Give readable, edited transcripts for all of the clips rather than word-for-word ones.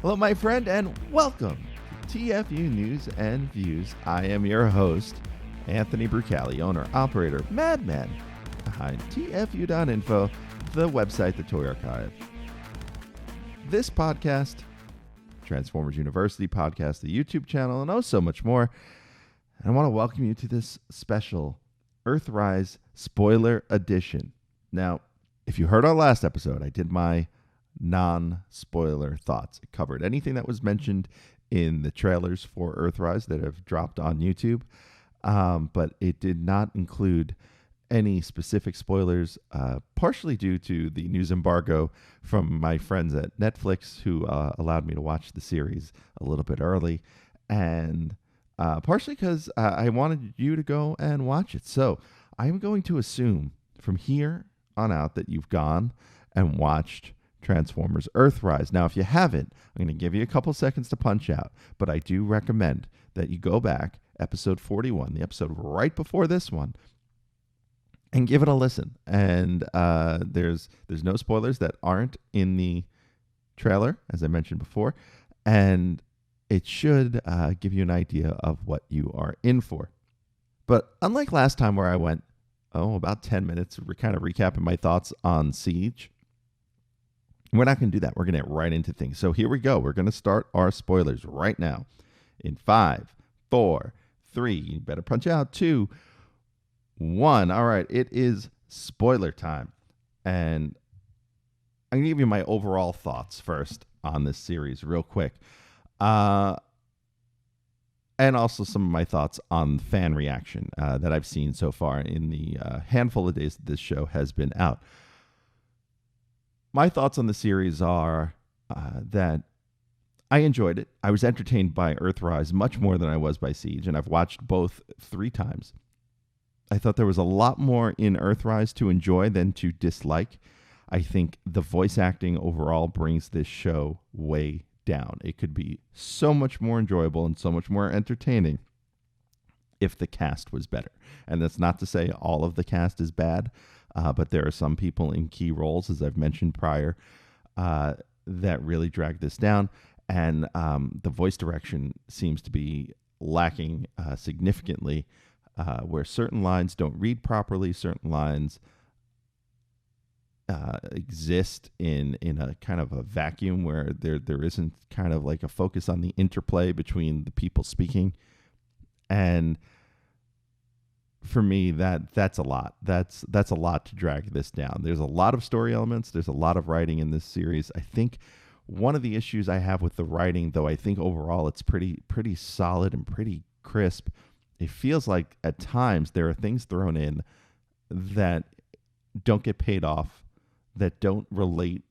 Hello, my friend, and welcome to TFU News and Views. I am your host, Anthony Brucali, owner, operator, madman behind TFU.INFO, the website, the Toy Archive. This podcast, Transformers University podcast, the YouTube channel, and oh so much more. And I want to welcome you to this special Earthrise Spoiler Edition. Now, if you heard our last episode, I did my non-spoiler thoughts. It covered anything that was mentioned in the trailers for Earthrise that have dropped on YouTube, but it did not include any specific spoilers, partially due to the news embargo from my friends at Netflix, who allowed me to watch the series a little bit early, and partially because I wanted you to go and watch it. So I'm going to assume from here on out that you've gone and watched Transformers Earthrise. Now, if you haven't, I'm going to give you a couple seconds to punch out, but I do recommend that you go back, episode 41, the episode right before this one, and give it a listen. And there's no spoilers that aren't in the trailer, as I mentioned before, and it should give you an idea of what you are in for. But unlike last time where I went, about 10 minutes, kind of recapping my thoughts on Siege, we're not going to do that. We're going to get right into things. So here we go. We're going to start our spoilers right now. In 5, 4, 3, you better punch out, 2, 1. All right, it is spoiler time. And I'm going to give you my overall thoughts first on this series real quick. And also some of my thoughts on fan reaction that I've seen so far in the handful of days that this show has been out. My thoughts on the series are that I enjoyed it. I was entertained by Earthrise much more than I was by Siege, and I've watched both 3 times. I thought there was a lot more in Earthrise to enjoy than to dislike. I think the voice acting overall brings this show way down. It could be so much more enjoyable and so much more entertaining if the cast was better. And that's not to say all of the cast is bad, but there are some people in key roles, as I've mentioned prior, that really drag this down. And the voice direction seems to be lacking significantly, where certain lines don't read properly, certain lines exist in a kind of a vacuum where there isn't kind of like a focus on the interplay between the people speaking. And for me, that's a lot. That's a lot to drag this down. There's a lot of story elements. There's a lot of writing in this series. I think one of the issues I have with the writing, though I think overall it's pretty solid and pretty crisp, it feels like at times there are things thrown in that don't get paid off, that don't relate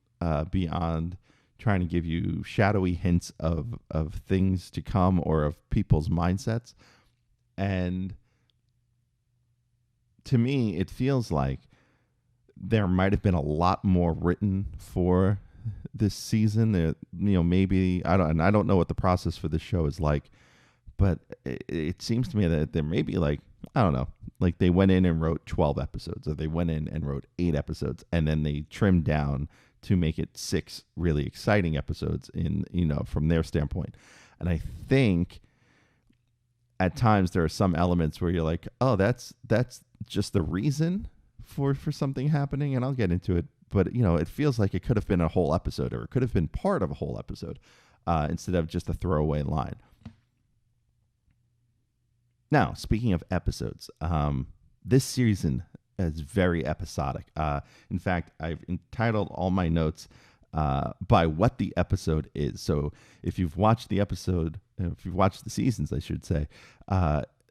beyond trying to give you shadowy hints of things to come or of people's mindsets. And to me, it feels like there might have been a lot more written for this season. Maybe I don't know what the process for this show is like, but it seems to me that there may be like they went in and wrote 12 episodes, or they went in and wrote 8 episodes, and then they trimmed down to make it 6 really exciting episodes from their standpoint. And I think at times there are some elements where you're like, oh, that's just the reason for something happening, and I'll get into it. But it feels like it could have been a whole episode, or it could have been part of a whole episode, instead of just a throwaway line. Now, speaking of episodes, this season is very episodic. In fact, I've entitled all my notes by what the episode is. So if you've watched the seasons, I should say,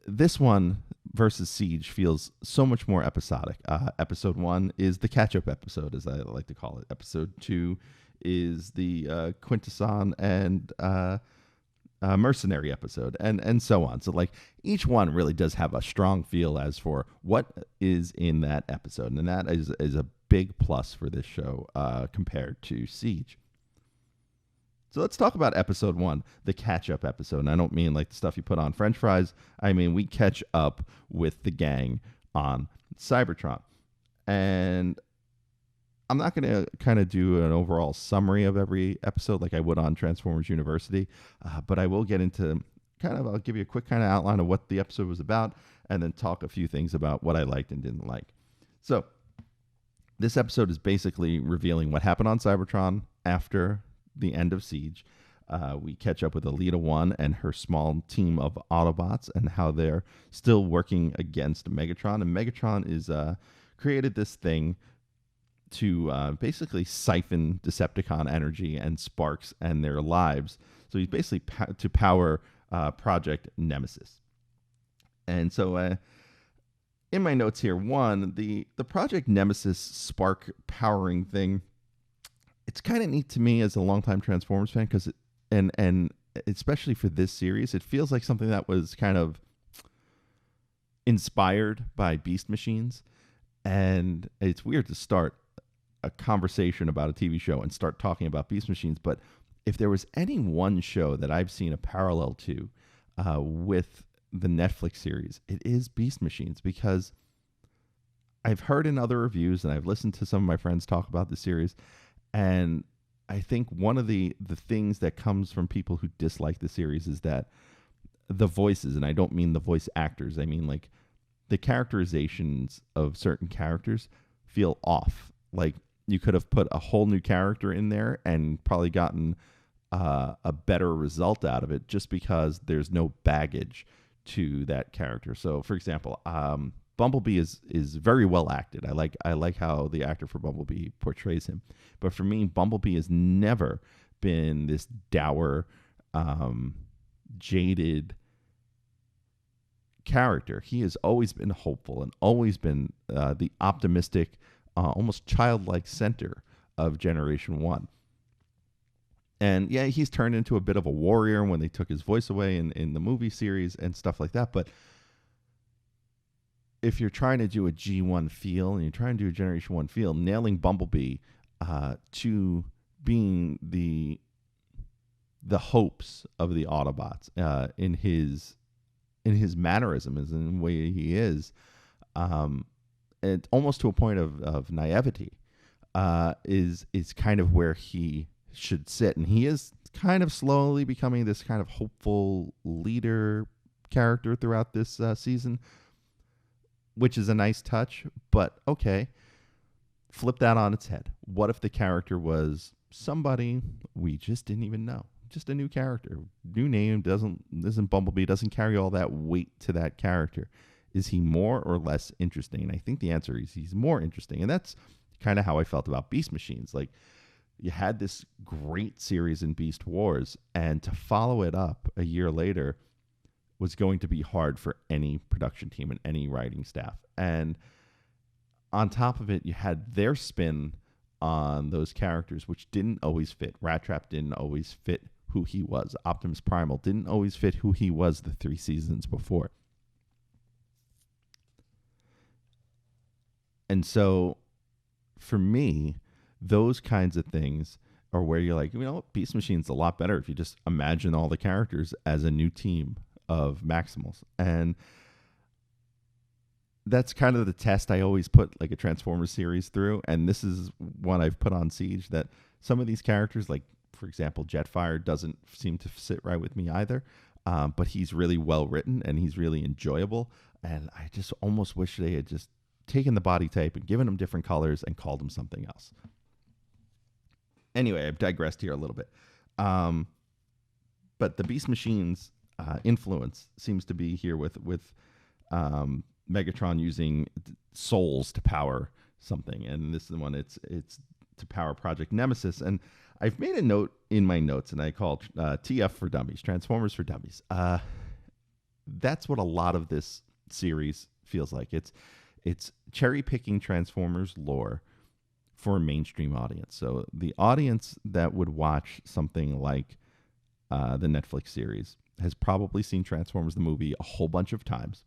this one versus Siege feels so much more episodic. Episode 1 is the catch-up episode, as I like to call it. Episode 2 is the Quintesson and mercenary episode, and so on. So like each one really does have a strong feel as for what is in that episode, and that is a big plus for this show compared to Siege. So let's talk about episode 1, the catch-up episode. And I don't mean like the stuff you put on French fries. I mean we catch up with the gang on Cybertron. And I'm not going to kind of do an overall summary of every episode like I would on Transformers University, but I will get into I'll give you a quick kind of outline of what the episode was about, and then talk a few things about what I liked and didn't like. So this episode is basically revealing what happened on Cybertron after the end of Siege. We catch up with Elita 1 and her small team of Autobots and how they're still working against Megatron. And Megatron is created this thing to basically siphon Decepticon energy and sparks and their lives. So he's basically to power Project Nemesis. And so in my notes here, one, the Project Nemesis spark powering thing, it's kind of neat to me as a longtime Transformers fan, because and especially for this series, it feels like something that was kind of inspired by Beast Machines. And it's weird to start a conversation about a TV show and start talking about Beast Machines, but if there was any one show that I've seen a parallel to with the Netflix series, it is Beast Machines, because I've heard in other reviews and I've listened to some of my friends talk about the series, and I think one of the things that comes from people who dislike the series is that the voices, and I don't mean the voice actors, I mean like the characterizations of certain characters feel off. Like you could have put a whole new character in there and probably gotten a better result out of it, just because there's no baggage to that character. So, for example, Bumblebee is very well acted. I like how the actor for Bumblebee portrays him. But for me, Bumblebee has never been this dour, jaded character. He has always been hopeful and always been the optimistic, almost childlike center of Generation 1. And yeah, he's turned into a bit of a warrior when they took his voice away in the movie series and stuff like that. But if you're trying to do a G1 feel and you're trying to do a Generation 1 feel, nailing Bumblebee to being the hopes of the Autobots in his mannerisms and the way he is, and almost to a point of naivety, is kind of where he should sit. And he is kind of slowly becoming this kind of hopeful leader character throughout this season, which is a nice touch. But okay, flip that on its head. What if the character was somebody we just didn't even know? Just a new character, new name, isn't Bumblebee, doesn't carry all that weight to that character. Is he more or less interesting? And I think the answer is he's more interesting. And that's kind of how I felt about Beast Machines. Like, you had this great series in Beast Wars, and to follow it up a year later was going to be hard for any production team and any writing staff. And on top of it, you had their spin on those characters, which didn't always fit. Rat Trap didn't always fit who he was. Optimus Primal didn't always fit who he was the 3 seasons before. And so for me, those kinds of things are where you're like, Beast Machine's a lot better if you just imagine all the characters as a new team of Maximals. And that's kind of the test I always put like a Transformers series through. And this is one I've put on Siege, that some of these characters, like, for example, Jetfire, doesn't seem to sit right with me either. But he's really well written and he's really enjoyable. And I just almost wish they had just taken the body type and given him different colors and called him something else. Anyway, I've digressed here a little bit. But the Beast Machines influence seems to be here with Megatron using souls to power something. And this is the one, it's to power Project Nemesis. And I've made a note in my notes, and I call TF for Dummies, Transformers for Dummies. That's what a lot of this series feels like. It's cherry-picking Transformers lore for a mainstream audience. So the audience that would watch something like the Netflix series has probably seen Transformers the movie a whole bunch of times.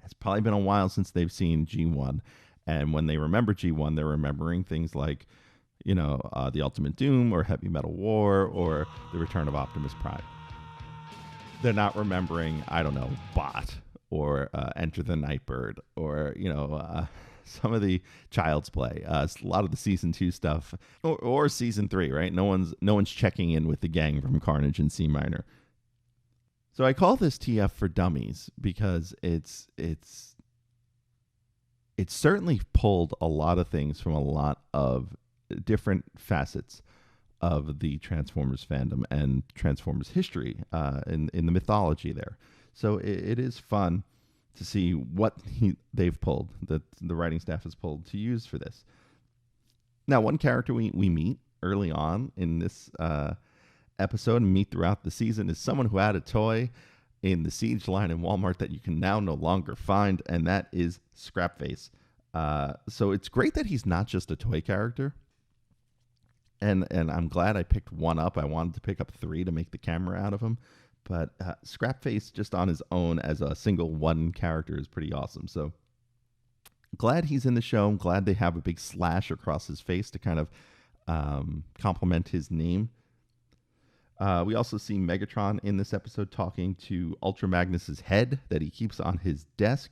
It's probably been a while since they've seen G1. And when they remember G1, they're remembering things like, The Ultimate Doom or Heavy Metal War or The Return of Optimus Prime. They're not remembering, I don't know, Bot or Enter the Nightbird or, some of the child's play. A lot of the season 2 stuff, or season 3, right? No one's checking in with the gang from Carnage and C Minor. So I call this TF for Dummies because it's certainly pulled a lot of things from a lot of different facets of the Transformers fandom and Transformers history in the mythology there. So it is fun to see what they've pulled, that the writing staff has pulled to use for this. Now, one character we meet early on in this episode and meet throughout the season is someone who had a toy in the Siege line in Walmart that you can now no longer find, and that is Scrapface. So it's great that he's not just a toy character. And I'm glad I picked one up. I wanted to pick up 3 to make the camera out of him. But Scrapface just on his own as a single one character is pretty awesome. So glad he's in the show. I'm glad they have a big slash across his face to kind of complement his name. We also see Megatron in this episode talking to Ultra Magnus's head that he keeps on his desk.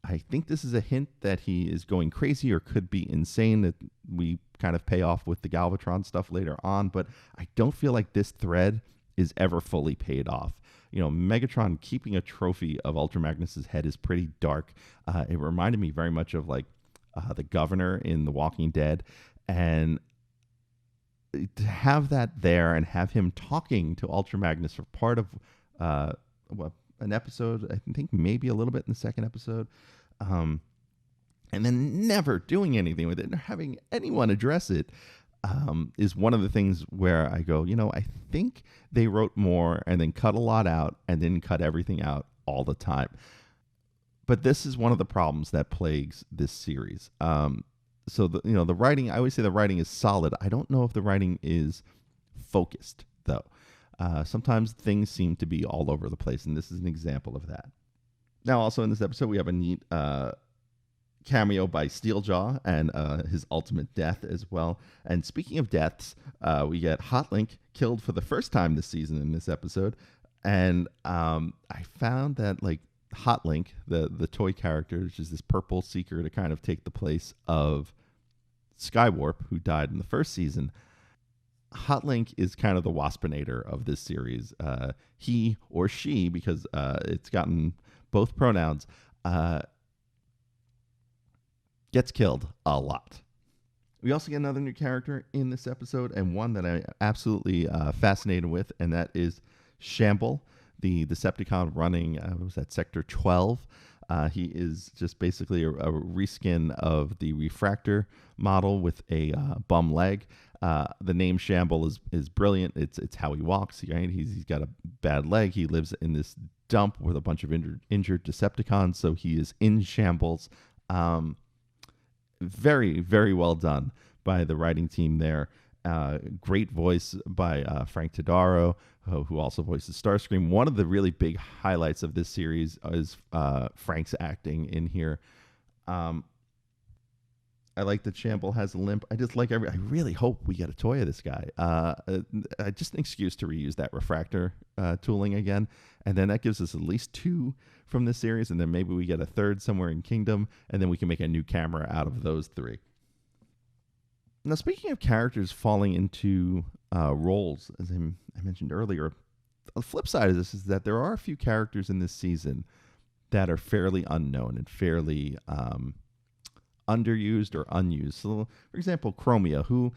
I think this is a hint that he is going crazy or could be insane, that we kind of pay off with the Galvatron stuff later on, but I don't feel like this thread is ever fully paid off. You know, Megatron keeping a trophy of Ultra Magnus's head is pretty dark. It reminded me very much of like the governor in The Walking Dead, and to have that there and have him talking to Ultra Magnus for part of an episode, I think maybe a little bit in the second episode, and then never doing anything with it and having anyone address it, is one of the things where I go, you know, I think they wrote more and then cut a lot out and then cut everything out all the time. But this is one of the problems that plagues this series. So the writing, I always say the writing is solid. I don't know if the writing is focused though. Sometimes things seem to be all over the place, and this is an example of that. Now, also in this episode, we have a neat cameo by Steeljaw and his ultimate death as well. And speaking of deaths, we get Hot Link killed for the first time this season in this episode. And I found that like Hot Link, the toy character, which is this purple seeker to kind of take the place of Skywarp, who died in the first season. Hot Link is kind of the waspinator of this series. He or she, because it's gotten both pronouns, gets killed a lot. We also get another new character in this episode, and one that I'm absolutely fascinated with, and that is Shamble, the Decepticon running, what was that, Sector 12. He is just basically a reskin of the Refractor model with a bum leg. The name Shamble is brilliant. It's how he walks. Right? He's got a bad leg. He lives in this dump with a bunch of injured Decepticons, so he is in shambles. Very, very well done by the writing team there. Great voice by Frank Todaro, who also voices Starscream. One of the really big highlights of this series is Frank's acting in here. I like that Shamble has a limp. I just like I really hope we get a toy of this guy. Just an excuse to reuse that refractor tooling again. And then that gives us at least 2 from this series. And then maybe we get a third somewhere in Kingdom. And then we can make a new camera out of those 3. Now, speaking of characters falling into roles, as I mentioned earlier, the flip side of this is that there are a few characters in this season that are fairly unknown and fairly underused or unused. So, for example, Chromia, who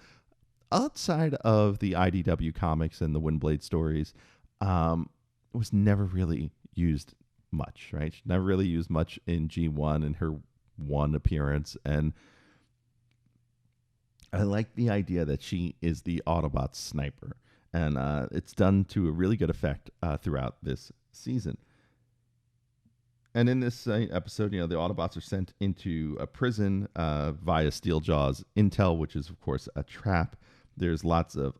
outside of the IDW comics and the Windblade stories, was never really used much, right? She never really used much in G1 in her one appearance. And I like the idea that she is the Autobot sniper. And it's done to a really good effect throughout this season. And in this episode, the Autobots are sent into a prison via Steeljaw's intel, which is, of course, a trap. There's lots of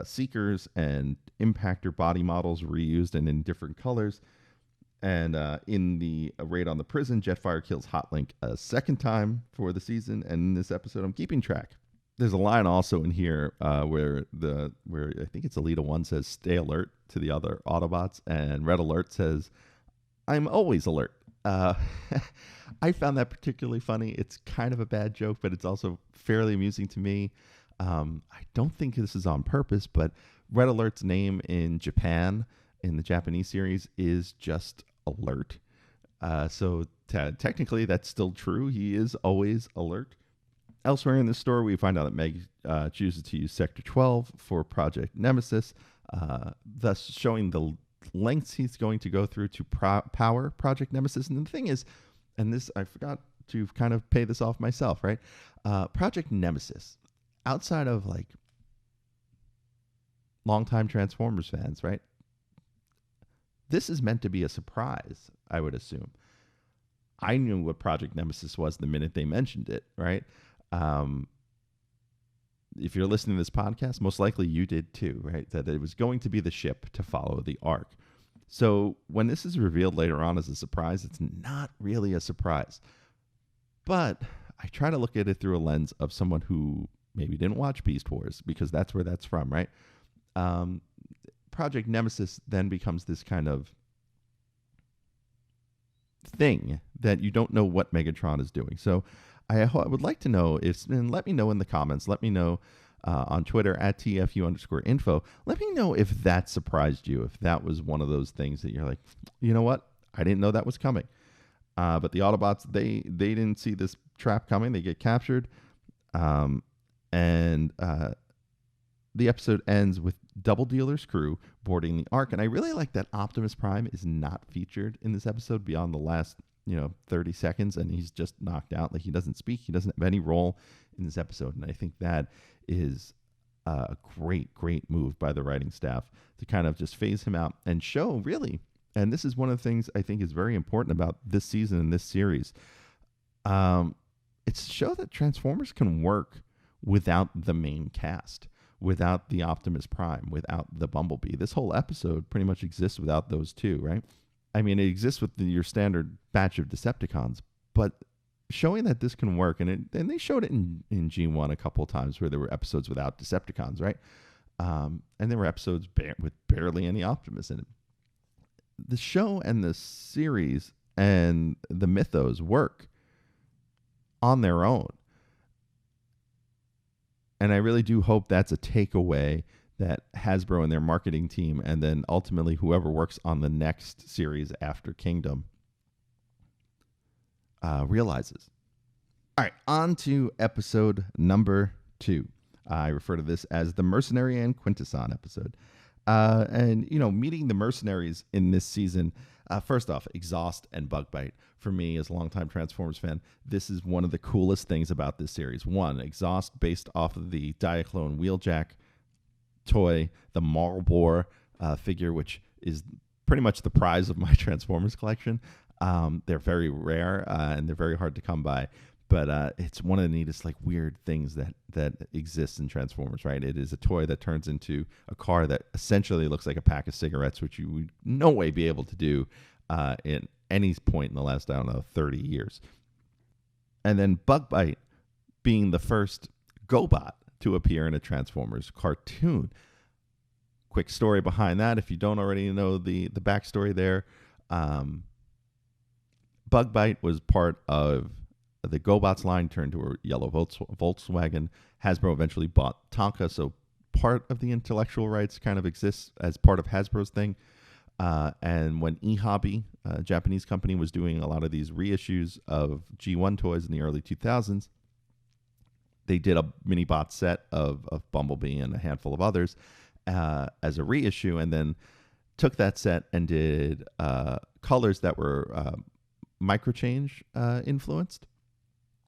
Seekers and Impactor body models reused and in different colors. And in the raid on the prison, Jetfire kills Hot Link a second time for the season. And in this episode, I'm keeping track. There's a line also in here where I think it's Elita 1 says, "Stay alert" to the other Autobots. And Red Alert says, "I'm always alert." Uh, I found that particularly funny. It's kind of a bad joke, but it's also fairly amusing to me. I don't think this is on purpose, but Red Alert's name in Japan, in the Japanese series, is just Alert. So technically, that's still true. He is always Alert. Elsewhere in the story, we find out that Meg chooses to use Sector 12 for Project Nemesis, thus showing the lengths he's going to go through to power Project Nemesis. And the thing is, and this, I forgot to kind of pay this off myself, right? Project Nemesis, outside of like longtime Transformers fans, right? This is meant to be a surprise, I would assume. I knew what Project Nemesis was the minute they mentioned it, right? If you're listening to this podcast, most likely you did too, right? That it was going to be the ship to follow the Ark. So when this is revealed later on as a surprise, it's not really a surprise. But I try to look at it through a lens of someone who maybe didn't watch Beast Wars, because that's where that's from, right? Project Nemesis then becomes this kind of thing that you don't know what Megatron is doing. So I would like to know and let me know in the comments. Let me know on Twitter at TFU_info. Let me know if that surprised you, if that was one of those things that you're like, you know what? I didn't know that was coming. But the Autobots, they didn't see this trap coming. They get captured. And the episode ends with Double Dealer's crew boarding the Ark. And I really like that Optimus Prime is not featured in this episode beyond the last 30 seconds, and he's just knocked out. Like, he doesn't speak. He doesn't have any role in this episode. And I think that is a great, great move by the writing staff to kind of just phase him out and show, really, and this is one of the things I think is very important about this season and this series. It's to show that Transformers can work without the main cast, without the Optimus Prime, without the Bumblebee. This whole episode pretty much exists without those two, right? I mean, it exists with your standard batch of Decepticons, but showing that this can work, and they showed it in G1 a couple of times where there were episodes without Decepticons, right? And there were episodes with barely any Optimus in it. The show and the series and the mythos work on their own. And I really do hope that's a takeaway that Hasbro and their marketing team, and then ultimately whoever works on the next series after Kingdom, realizes. All right, on to episode number 2. I refer to this as the Mercenary and Quintesson episode. And, meeting the mercenaries in this season, first off, Exhaust and Bugbite. For me, as a longtime Transformers fan, this is one of the coolest things about this series. One, Exhaust, based off of the Diaclone Wheeljack toy, the Marlbor figure, which is pretty much the prize of my Transformers collection. They're very rare and they're very hard to come by. But it's one of the neatest, weird things that exists in Transformers, right? It is a toy that turns into a car that essentially looks like a pack of cigarettes, which you would no way be able to do in any point in the last, 30 years. And then Bugbite being the first GoBot to appear in a Transformers cartoon. Quick story behind that, if you don't already know the backstory there. Bugbite was part of the GoBots line, turned to a yellow Volkswagen. Hasbro eventually bought Tonka, so part of the intellectual rights kind of exists as part of Hasbro's thing. And when eHobby, a Japanese company, was doing a lot of these reissues of G1 toys in the early 2000s, they did a mini bot set of Bumblebee and a handful of others as a reissue, and then took that set and did colors that were microchange influenced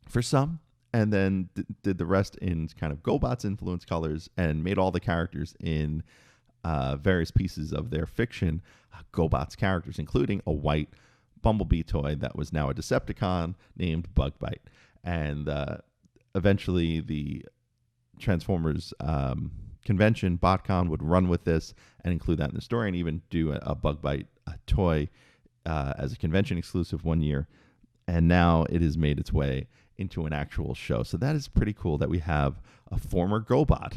for some, and then did the rest in kind of GoBots influenced colors, and made all the characters in various pieces of their fiction GoBots characters, including a white Bumblebee toy that was now a Decepticon named Bugbite. And eventually the Transformers convention, BotCon, would run with this and include that in the story, and even do a Bugbite toy as a convention exclusive one year. And now it has made its way into an actual show. So that is pretty cool that we have a former GoBot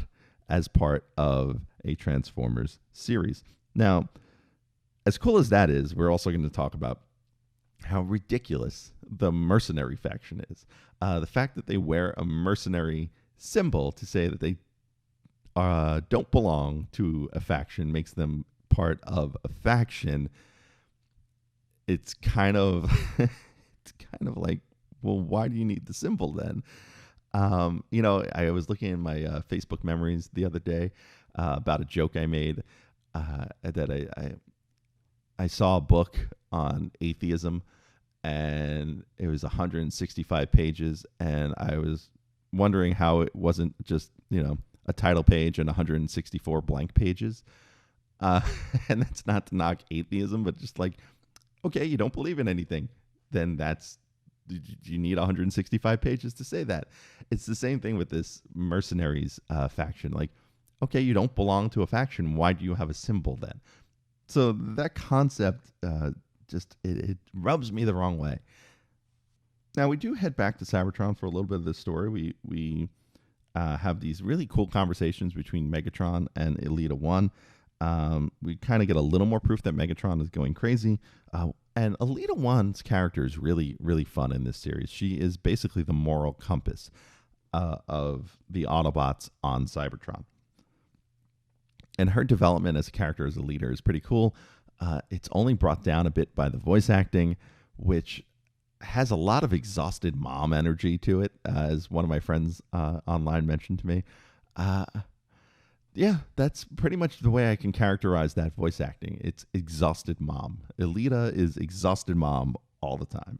as part of a Transformers series. Now, as cool as that is, we're also going to talk about how ridiculous the mercenary faction is. The fact that they wear a mercenary symbol to say that they don't belong to a faction makes them part of a faction. It's kind of like, well, why do you need the symbol then? I was looking at my Facebook memories the other day about a joke I made that I saw a book on atheism, and it was 165 pages, and I was wondering how it wasn't just, a title page and 164 blank pages. And that's not to knock atheism, but just like, okay, you don't believe in anything, then you need 165 pages to say that. It's the same thing with this mercenaries faction. Like, okay, you don't belong to a faction. Why do you have a symbol then? So that concept it rubs me the wrong way. Now, we do head back to Cybertron for a little bit of this story. We have these really cool conversations between Megatron and Elita 1. We kind of get a little more proof that Megatron is going crazy. And Elita 1's character is really, really fun in this series. She is basically the moral compass of the Autobots on Cybertron. And her development as a character, as a leader, is pretty cool. It's only brought down a bit by the voice acting, which has a lot of exhausted mom energy to it, as one of my friends online mentioned to me. Yeah, that's pretty much the way I can characterize that voice acting. It's exhausted mom. Elita is exhausted mom all the time.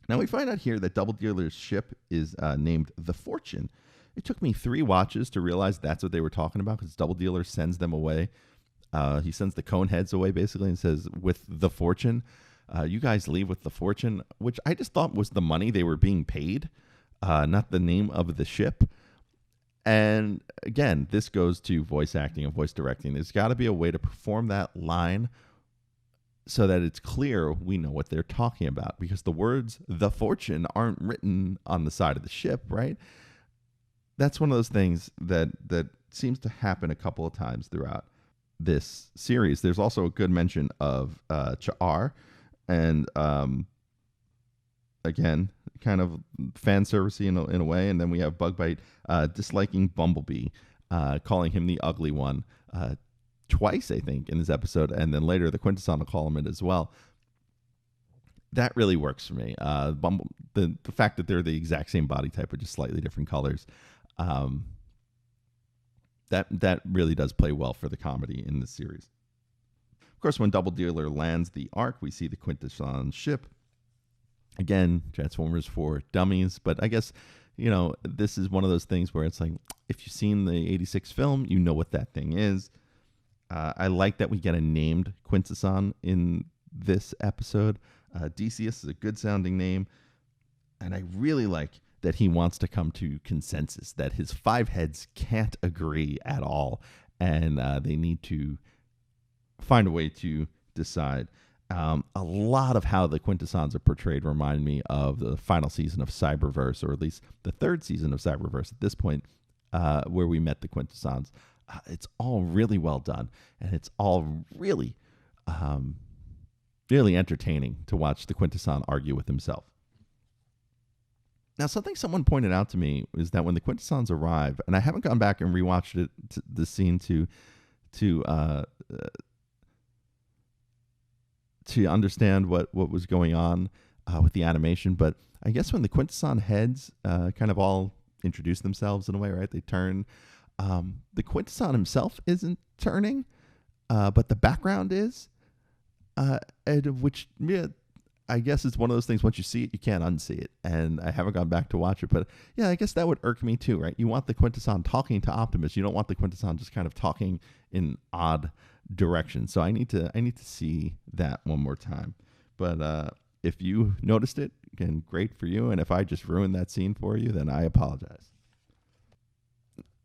Now we find out here that Double Dealer's ship is named the Fortune. It took me 3 watches to realize that's what they were talking about, because Double Dealer sends them away. He sends the cone heads away, basically, and says, with the Fortune. You guys leave with the Fortune, which I just thought was the money they were being paid, not the name of the ship. And again, this goes to voice acting and voice directing. There's got to be a way to perform that line so that it's clear we know what they're talking about, because the words "the Fortune" aren't written on the side of the ship, right? That's one of those things that seems to happen a couple of times throughout this series. There's also a good mention of Cha'ar, and again, kind of fan servicey in a way. And then we have Bugbite disliking Bumblebee, calling him the ugly one twice, I think, in this episode. And then later the Quintesson will call him it as well. That really works for me. The fact that they're the exact same body type with just slightly different colors, that really does play well for the comedy in this series. Of course, when Double Dealer lands the Ark, we see the Quintesson ship. Again, Transformers for Dummies, but I guess, this is one of those things where it's like, if you've seen the 86 film, you know what that thing is. I like that we get a named Quintesson in this episode. Decius is a good sounding name, and I really like that he wants to come to consensus, that his 5 heads can't agree at all, and they need to find a way to decide. A lot of how the Quintessons are portrayed remind me of the final season of Cyberverse, or at least the 3rd season of Cyberverse at this point, where we met the Quintessons. It's all really well done, and it's all really, really entertaining to watch the Quintesson argue with himself. Now, something someone pointed out to me is that when the Quintessons arrive, and I haven't gone back and rewatched it, the scene to understand what was going on with the animation, but I guess when the Quintesson heads kind of all introduce themselves in a way, right? They turn. The Quintesson himself isn't turning, but the background is, which I guess it's one of those things, once you see it, you can't unsee it, and I haven't gone back to watch it, but yeah, I guess that would irk me too, right? You want the Quintesson talking to Optimus. You don't want the Quintesson just kind of talking in odd direction. So I need to see that one more time. But if you noticed it, again, great for you. And if I just ruined that scene for you, then I apologize.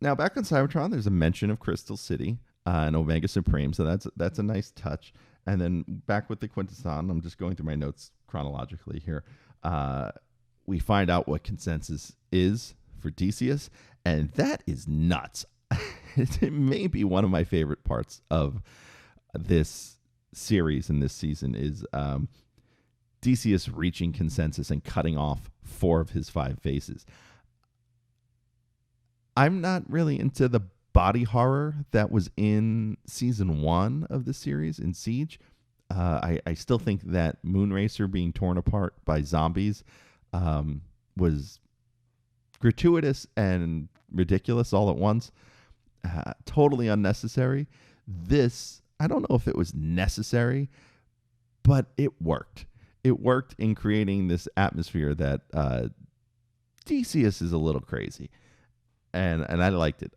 Now back on Cybertron, there's a mention of Crystal City and Omega Supreme, so that's a nice touch. And then back with the Quintesson, I'm just going through my notes chronologically here. We find out what consensus is for Decius, and that is nuts. It may be one of my favorite parts of this series and this season is Theseus reaching consensus and cutting off 4 of his 5 faces. I'm not really into the body horror that was in season 1 of the series in Siege. I still think that Moonracer being torn apart by zombies was gratuitous and ridiculous all at once. Totally unnecessary. This, I don't know if it was necessary, but it worked. It worked in creating this atmosphere that Theseus is a little crazy. And I liked it.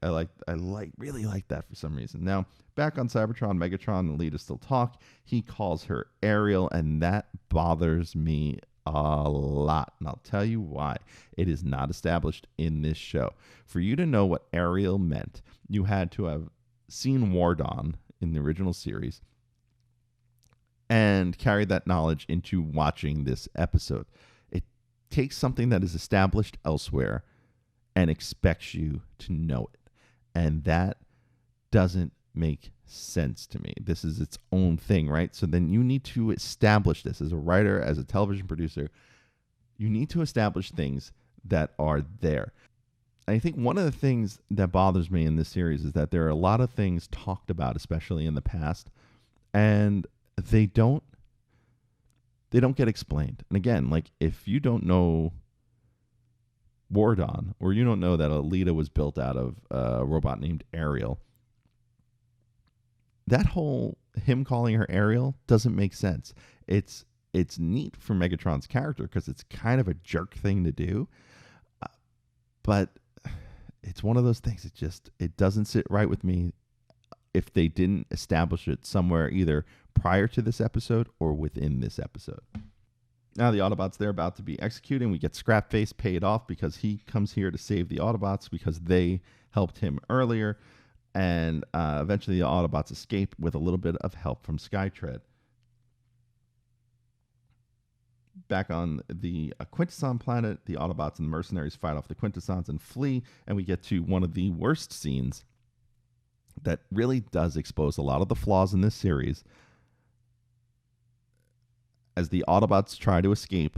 Really liked that for some reason. Now, back on Cybertron, Megatron and Elita still talk. He calls her Ariel, and that bothers me a lot. And I'll tell you why. It is not established in this show. For you to know what Ariel meant, you had to have seen War Dawn in the original series and carry that knowledge into watching this episode. It takes something that is established elsewhere and expects you to know it. And that doesn't make sense to me. This is its own thing, right? So then you need to establish this as a writer, as a television producer. You need to establish things that are there. I think one of the things that bothers me in this series is that there are a lot of things talked about, especially in the past, and they don't get explained. And again, like, if you don't know War Dawn, or you don't know that Elita was built out of a robot named Ariel, that whole him calling her Ariel doesn't make sense. It's neat for Megatron's character because it's kind of a jerk thing to do, but it's one of those things. It doesn't sit right with me if they didn't establish it somewhere either prior to this episode or within this episode. Now the Autobots, they're about to be executed. We get Scrapface paid off because he comes here to save the Autobots because they helped him earlier. And eventually the Autobots escape with a little bit of help from Skytread. Back on the Quintesson planet, the Autobots and the mercenaries fight off the Quintessons and flee. And we get to one of the worst scenes that really does expose a lot of the flaws in this series. As the Autobots try to escape,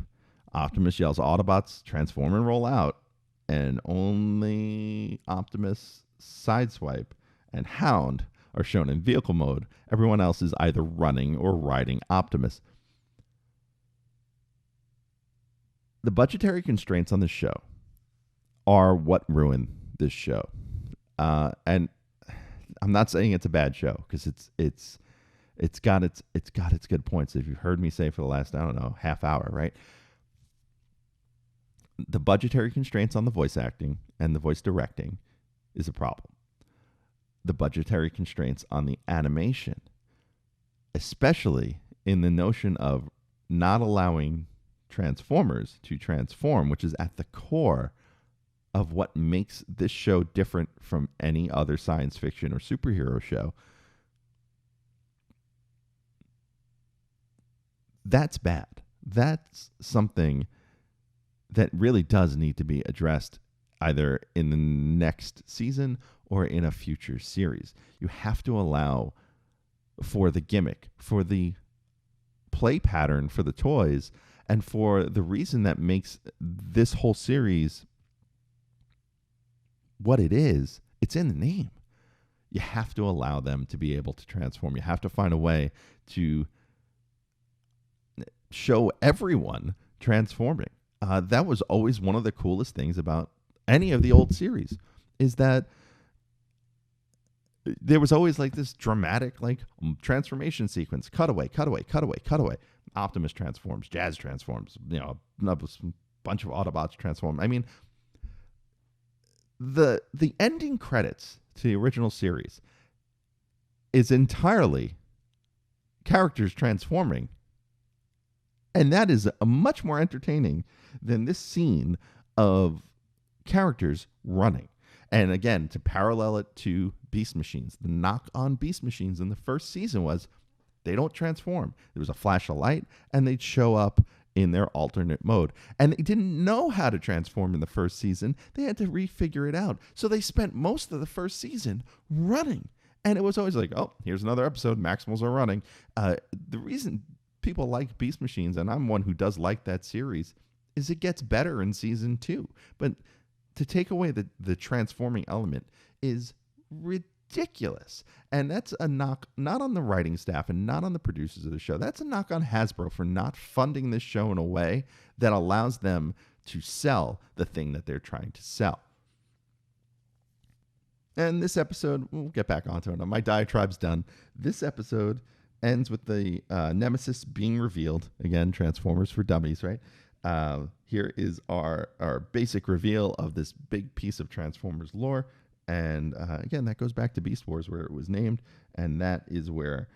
Optimus yells, "Autobots, transform and roll out." And only Optimus, Sideswipe, and Hound are shown in vehicle mode. Everyone else is either running or riding Optimus. The budgetary constraints on this show are what ruin this show. And I'm not saying it's a bad show, because it's got its good points. If you've heard me say for the last, I don't know, half hour, right? The budgetary constraints on the voice acting and the voice directing is a problem. The budgetary constraints on the animation, especially in the notion of not allowing Transformers to transform, which is at the core of what makes this show different from any other science fiction or superhero show. That's bad. That's something that really does need to be addressed either in the next season or in a future series. You have to allow for the gimmick, for the play pattern for the toys, and for the reason that makes this whole series what it is. It's in the name. You have to allow them to be able to transform. You have to find a way to show everyone transforming. That was always one of the coolest things about any of the old series, is that there was always like this dramatic like transformation sequence. Cutaway, cutaway, cutaway, cutaway. Optimus transforms, Jazz transforms, a bunch of Autobots transform. I mean, the ending credits to the original series is entirely characters transforming. And that is much more entertaining than this scene of characters running. And again, to parallel it to Beast Machines, the knock on Beast Machines in the first season was they don't transform. There was a flash of light, and they'd show up in their alternate mode. And they didn't know how to transform in the first season. They had to refigure it out. So they spent most of the first season running. And it was always like, oh, here's another episode. Maximals are running. The reason people like Beast Machines, and I'm one who does like that series, is it gets better in season 2. But to take away the transforming element is ridiculous. And that's a knock not on the writing staff and not on the producers of the show. That's a knock on Hasbro for not funding this show in a way that allows them to sell the thing that they're trying to sell. And this episode, we'll get back onto it. My diatribe's done. This episode ends with the Nemesis being revealed. Again, Transformers for Dummies, right? Here is our basic reveal of this big piece of Transformers lore. And again, that goes back to Beast Wars, where it was named. And that is where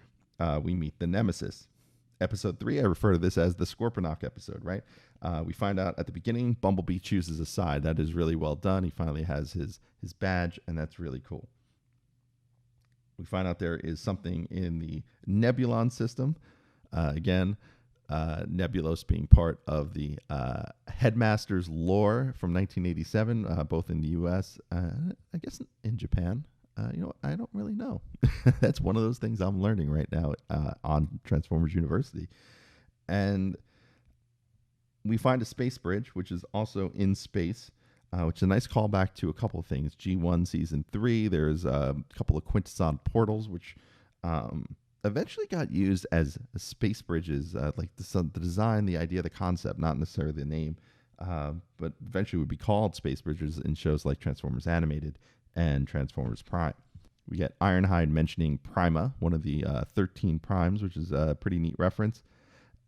we meet the Nemesis. Episode 3, I refer to this as the Scorponok episode, right? We find out at the beginning, Bumblebee chooses a side. That is really well done. He finally has his badge, and that's really cool. We find out there is something in the Nebulon system. Again, Nebulos being part of the Headmaster's lore from 1987, both in the U.S., I guess in Japan. I don't really know. That's one of those things I'm learning right now on Transformers University. And we find a space bridge, which is also in space, which is a nice callback to a couple of things. G1 Season 3, there's a couple of Quintesson portals, which eventually got used as space bridges, like the design, the idea, the concept, not necessarily the name, but eventually would be called space bridges in shows like Transformers Animated and Transformers Prime. We get Ironhide mentioning Prima, one of the 13 primes, which is a pretty neat reference.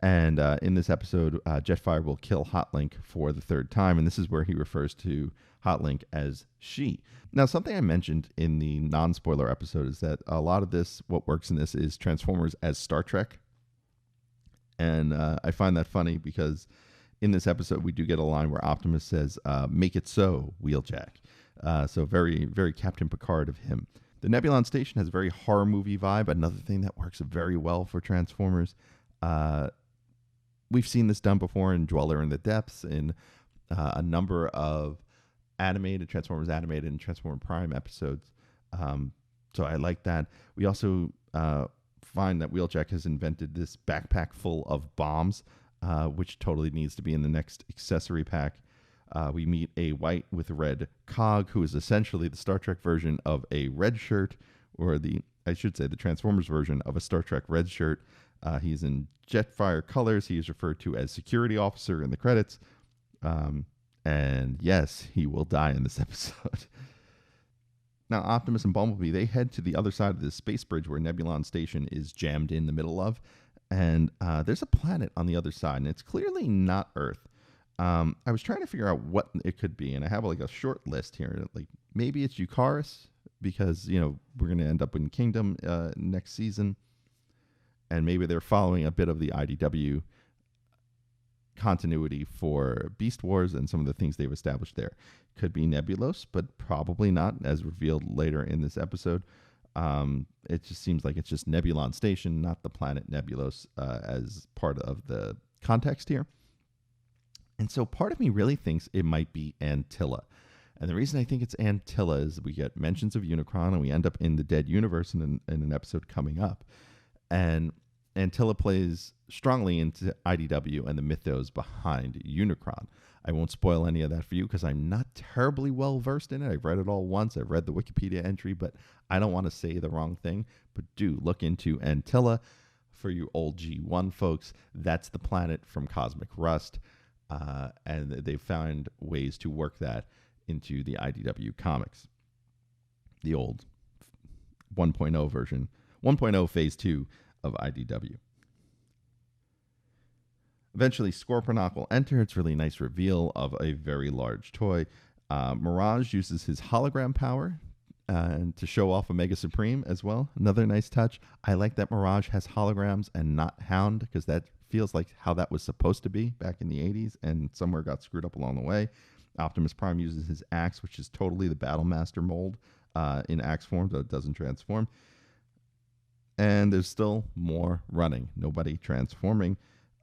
And in this episode, Jetfire will kill Hotlink for the third time, and this is where he refers to Hotlink as she. Now, something I mentioned in the non-spoiler episode is that a lot of this, what works in this, is Transformers as Star Trek. And I find that funny because in this episode, we do get a line where Optimus says, "Make it so, Wheeljack." So very, very Captain Picard of him. The Nebulon Station has a very horror movie vibe. Another thing that works very well for Transformers. We've seen this done before in Dweller in the Depths, in a number of Transformers Animated and Transformer Prime episodes. So I like that. We also find that Wheeljack has invented this backpack full of bombs, which totally needs to be in the next accessory pack. We meet a white with red cog, who is essentially the Star Trek version of a red shirt, or the Transformers version of a Star Trek red shirt. He's in Jetfire colors. He is referred to as security officer in the credits. And yes, he will die in this episode. Now, Optimus and Bumblebee, they head to the other side of this space bridge where Nebulon Station is jammed in the middle of. And there's a planet on the other side, and it's clearly not Earth. I was trying to figure out what it could be, and I have like a short list here. Like maybe it's Eucharis, because we're going to end up in Kingdom next season, and maybe they're following a bit of the IDW continuity for Beast Wars and some of the things they've established there. Could be Nebulos, but probably not, as revealed later in this episode. It just seems like it's just Nebulon Station, not the planet Nebulos, as part of the context here. And so part of me really thinks it might be Antilla. And the reason I think it's Antilla is we get mentions of Unicron, and we end up in the Dead Universe in an episode coming up. And Antilla plays strongly into IDW and the mythos behind Unicron. I won't spoil any of that for you because I'm not terribly well versed in it. I've read it all once. I've read the Wikipedia entry, but I don't want to say the wrong thing. But do look into Antilla. For you old G1 folks, that's the planet from Cosmic Rust. And they've found ways to work that into the IDW comics. The old 1.0 version, 1.0 phase 2 of IDW. Eventually, Scorponok will enter. It's a really nice reveal of a very large toy. Mirage uses his hologram power and to show off Omega Supreme as well. Another nice touch. I like that Mirage has holograms and not Hound, because that feels like how that was supposed to be back in the 80s and somewhere got screwed up along the way. Optimus Prime uses his axe, which is totally the Battlemaster mold in axe form, though it doesn't transform. And there's still more running. Nobody transforming.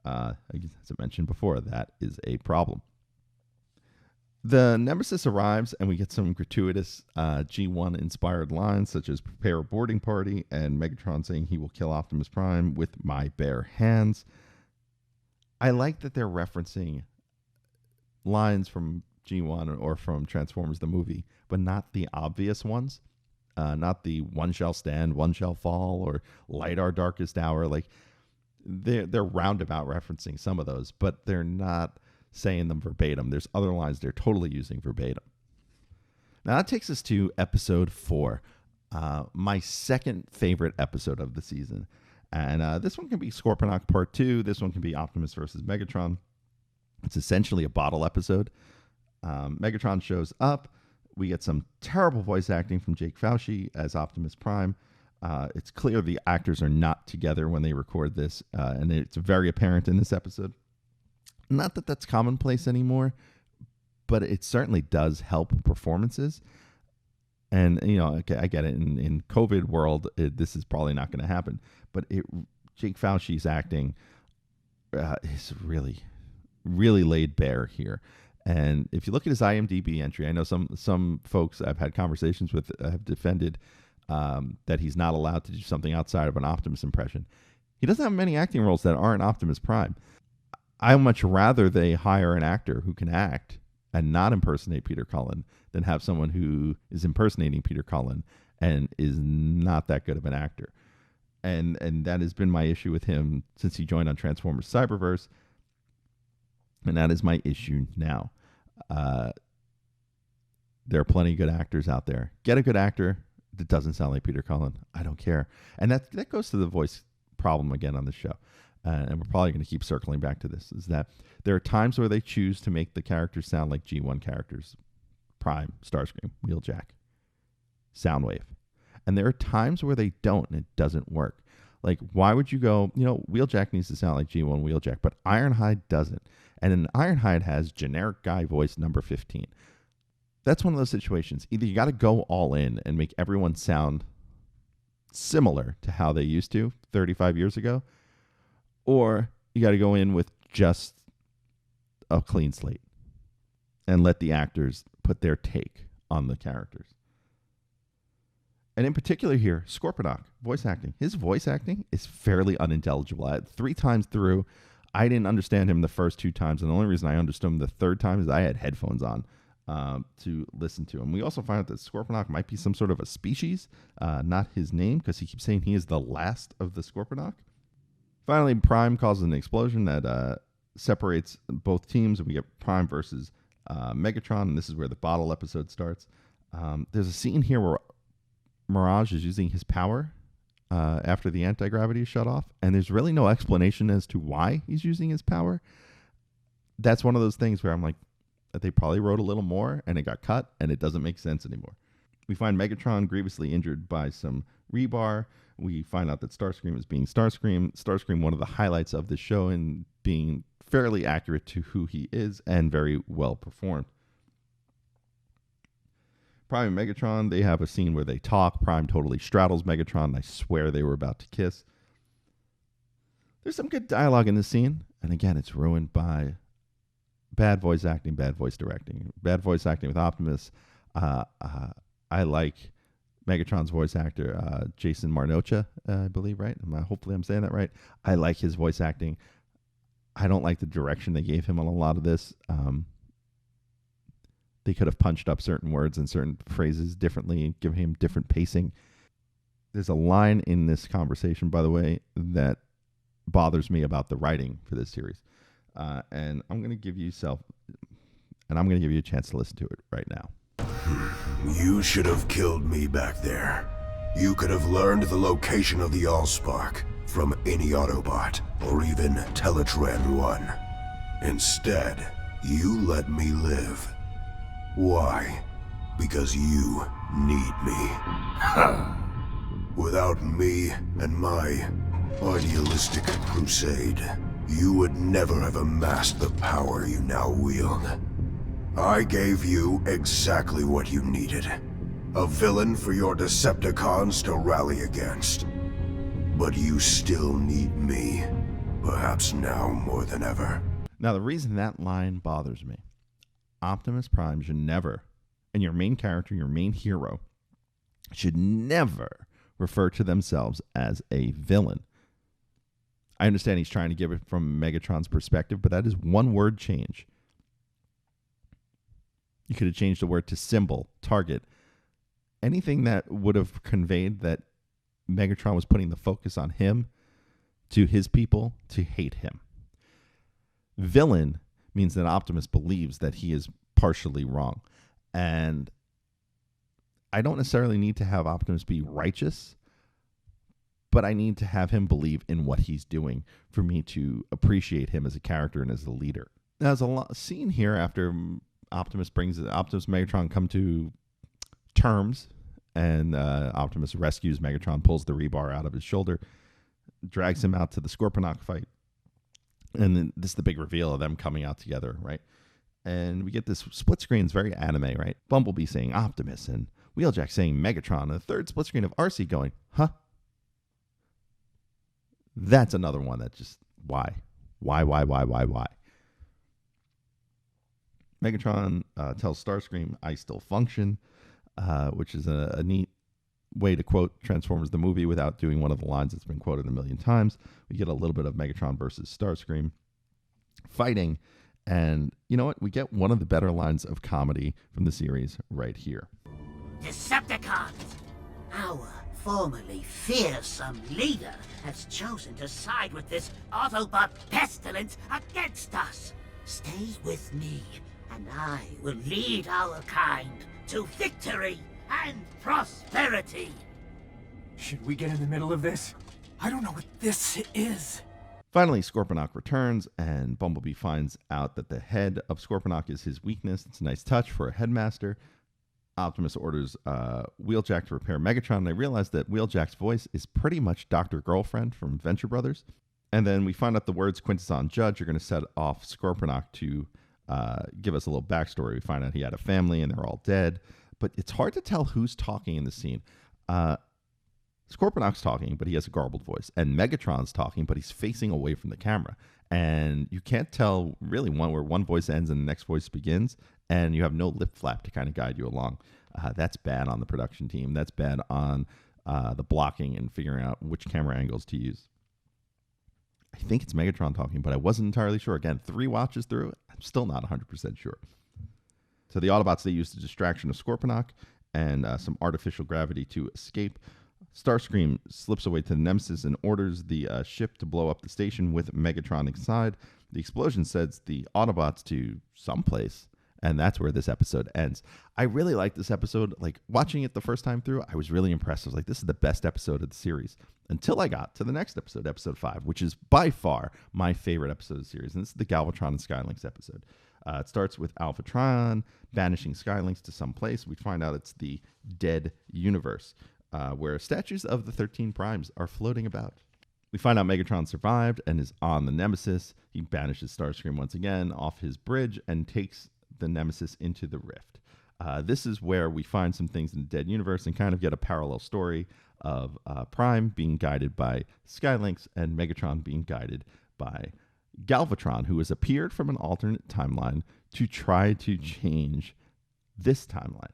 As I mentioned before, that is a problem. The Nemesis arrives, and we get some gratuitous G1-inspired lines, such as "Prepare a boarding party," and Megatron saying he will kill Optimus Prime with my bare hands. I like that they're referencing lines from G1 or from Transformers the movie, but not the obvious ones. Not the one shall stand, one shall fall, or light our darkest hour. Like they're roundabout referencing some of those, but they're not saying them verbatim. There's other lines they're totally using verbatim. Now that takes us to episode 4, my second favorite episode of the season. And this one can be Scorponok Part 2. This one can be Optimus versus Megatron. It's essentially a bottle episode. Megatron shows up. We get some terrible voice acting from Jake Fauci as Optimus Prime. It's clear the actors are not together when they record this, and it's very apparent in this episode. Not that that's commonplace anymore, but it certainly does help performances. And, okay, I get it. In COVID world, this is probably not going to happen. But Jake Fauci's acting is really, really laid bare here. And if you look at his IMDb entry, I know some folks I've had conversations with have defended that he's not allowed to do something outside of an Optimus impression. He doesn't have many acting roles that aren't Optimus Prime. I much rather they hire an actor who can act and not impersonate Peter Cullen than have someone who is impersonating Peter Cullen and is not that good of an actor. And that has been my issue with him since he joined on Transformers Cyberverse. And that is my issue now. There are plenty of good actors out there. Get a good actor that doesn't sound like Peter Cullen. I don't care. And that goes to the voice problem again on the show. And we're probably going to keep circling back to this, is that there are times where they choose to make the characters sound like G1 characters. Prime, Starscream, Wheeljack, Soundwave. And there are times where they don't, and it doesn't work. Like, why would you go, Wheeljack needs to sound like G1 Wheeljack, but Ironhide doesn't. And then Ironhide has generic guy voice number 15. That's one of those situations. Either you got to go all in and make everyone sound similar to how they used to 35 years ago, or you got to go in with just a clean slate and let the actors put their take on the characters. And in particular here, Scorponok, voice acting. His voice acting is fairly unintelligible. 3 times through, I didn't understand him the first 2 times, and the only reason I understood him the third time is I had headphones on to listen to him. We also find out that Scorponok might be some sort of a species, not his name, because he keeps saying he is the last of the Scorponok. Finally, Prime causes an explosion that separates both teams, and we get Prime versus Megatron, and this is where the bottle episode starts. There's a scene here where Mirage is using his power after the anti-gravity is shut off, and there's really no explanation as to why he's using his power. That's one of those things where I'm like, they probably wrote a little more, and it got cut, and it doesn't make sense anymore. We find Megatron grievously injured by some rebar. We find out that Starscream is being Starscream. Starscream, one of the highlights of the show, and being fairly accurate to who he is and very well performed. Prime and Megatron, they have a scene where they talk. Prime totally straddles Megatron, and I swear they were about to kiss. There's some good dialogue in this scene, and again, it's ruined by bad voice acting, bad voice directing. Bad voice acting with Optimus. I like Megatron's voice actor, Jason Marnocha, I believe, right? Hopefully I'm saying that right. I like his voice acting. I don't like the direction they gave him on a lot of this. They could have punched up certain words and certain phrases differently and given him different pacing. There's a line in this conversation, by the way, that bothers me about the writing for this series. And I'm going to give you a chance to listen to it right now. You should have killed me back there. You could have learned the location of the Allspark from any Autobot, or even Teletran 1. Instead, you let me live. Why? Because you need me. Without me and my idealistic crusade, you would never have amassed the power you now wield. I gave you exactly what you needed. A villain for your Decepticons to rally against. But you still need me. Perhaps now more than ever. Now, the reason that line bothers me, Optimus Prime should never, and your main character, your main hero, should never refer to themselves as a villain. I understand he's trying to give it from Megatron's perspective, but that is one word change. You could have changed the word to symbol, target, anything that would have conveyed that Megatron was putting the focus on him, to his people, to hate him. Villain means that Optimus believes that he is partially wrong. And I don't necessarily need to have Optimus be righteous, but I need to have him believe in what he's doing for me to appreciate him as a character and as a leader. Now, there's a scene here after Optimus and Megatron come to terms, and Optimus rescues Megatron, pulls the rebar out of his shoulder, drags him out to the Scorponok fight. And then this is the big reveal of them coming out together, right? And we get this split screen, it's very anime, right? Bumblebee saying Optimus and Wheeljack saying Megatron, and a third split screen of RC going, huh? That's another one that just, why? Why? Megatron tells Starscream, I still function, which is a neat way to quote Transformers the movie without doing one of the lines that's been quoted a million times. We get a little bit of Megatron versus Starscream fighting, and you know what? We get one of the better lines of comedy from the series right here. Decepticons! Our formerly fearsome leader has chosen to side with this Autobot pestilence against us. Stay with me, and I will lead our kind to victory and prosperity. Should we get in the middle of this? I don't know what this is. Finally, Scorponok returns, and Bumblebee finds out that the head of Scorponok is his weakness. It's a nice touch for a headmaster. Optimus orders Wheeljack to repair Megatron, and I realize that Wheeljack's voice is pretty much Dr. Girlfriend from Venture Brothers. And then we find out the words Quintesson Judge are going to set off Scorponok to give us a little backstory. We find out he had a family, and they're all dead. But it's hard to tell who's talking in the scene. Scorponok's talking, but he has a garbled voice. And Megatron's talking, but he's facing away from the camera. And you can't tell really where one voice ends and the next voice begins. And you have no lip flap to kind of guide you along. That's bad on the production team. That's bad on the blocking and figuring out which camera angles to use. I think it's Megatron talking, but I wasn't entirely sure. Again, 3 watches through it, I'm still not 100% sure. So the Autobots, they use the distraction of Scorponok and some artificial gravity to escape. Starscream slips away to the Nemesis and orders the ship to blow up the station with Megatron inside. The explosion sends the Autobots to someplace, and that's where this episode ends. I really like this episode. Like, watching it the first time through, I was really impressed. I was like, this is the best episode of the series. Until I got to the next episode, episode 5, which is by far my favorite episode of the series. And this is the Galvatron and Skylinks episode. It starts with Alphatron banishing Skylinks to some place. We find out it's the dead universe, where statues of the 13 Primes are floating about. We find out Megatron survived and is on the Nemesis. He banishes Starscream once again off his bridge and takes the Nemesis into the rift. This is where we find some things in the dead universe and kind of get a parallel story of Prime being guided by Skylinks and Megatron being guided by Galvatron, who has appeared from an alternate timeline to try to change this timeline.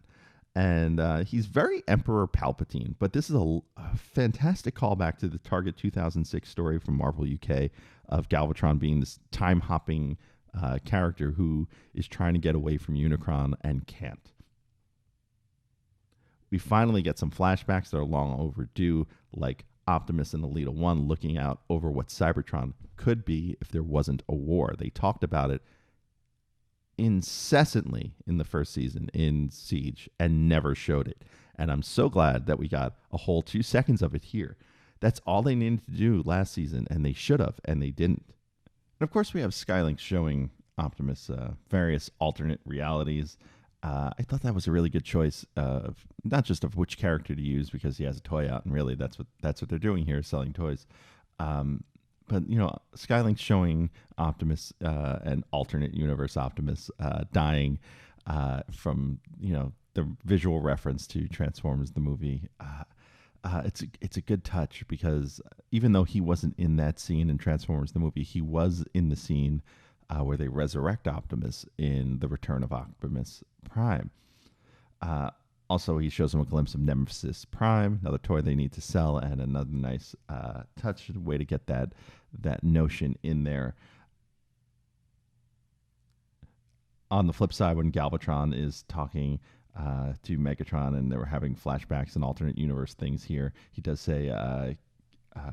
And he's very Emperor Palpatine, but this is a fantastic callback to the Target 2006 story from Marvel UK of Galvatron being this time-hopping character who is trying to get away from Unicron and can't. We finally get some flashbacks that are long overdue, like Optimus and Elita 1 looking out over what Cybertron could be if there wasn't a war. They talked about it incessantly in the first season in Siege and never showed it. And I'm so glad that we got a whole 2 seconds of it here. That's all they needed to do last season, and they should have, and they didn't. And of course, we have Skylinks showing Optimus various alternate realities. I thought that was a really good choice of not just of which character to use because he has a toy out, and really that's what they're doing here, selling toys. But you know, Skylinks showing Optimus, an alternate universe Optimus, dying from the visual reference to Transformers the movie. It's a good touch because even though he wasn't in that scene in Transformers the movie, he was in the scene where they resurrect Optimus in The Return of Optimus Prime. Also, he shows him a glimpse of Nemesis Prime, another toy they need to sell, and another nice touch, way to get that notion in there. On the flip side, when Galvatron is talking to Megatron and they were having flashbacks and alternate universe things here, he does say,